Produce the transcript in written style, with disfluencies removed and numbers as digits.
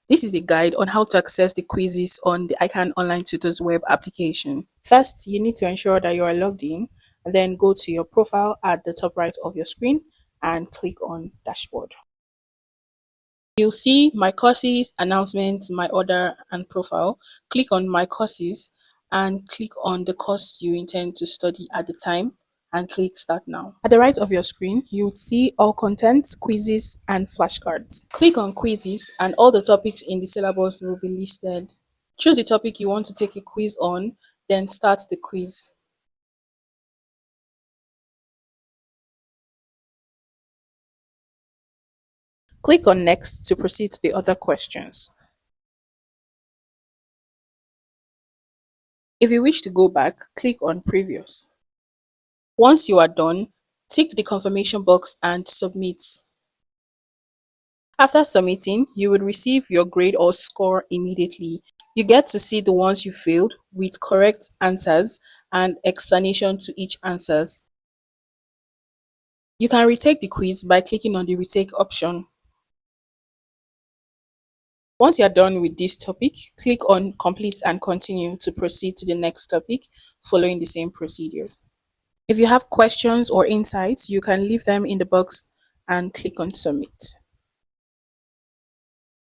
This is a guide on how to access the quizzes on the ICAN Online Tutors web application. First, you need to ensure that you are logged in, and then go to your profile at the top right of your screen and click on Dashboard. You'll see My Courses, Announcements, My Order, and Profile. Click on My Courses and click on the course you intend to study at the time and click Start Now. At the right of your screen, you would see all content, quizzes, and flashcards. Click on Quizzes and all the topics in the syllabus will be listed. Choose the topic you want to take a quiz on, then start the quiz. Click on Next to proceed to the other questions. If you wish to go back, click on Previous. Once you are done, tick the confirmation box and submit. After submitting, you will receive your grade or score immediately. You get to see the ones you failed with correct answers and explanation to each answers. You can retake the quiz by clicking on the retake option. Once you're done with this topic, click on complete and continue to proceed to the next topic following the same procedures. If you have questions or insights, you can leave them in the box and click on submit.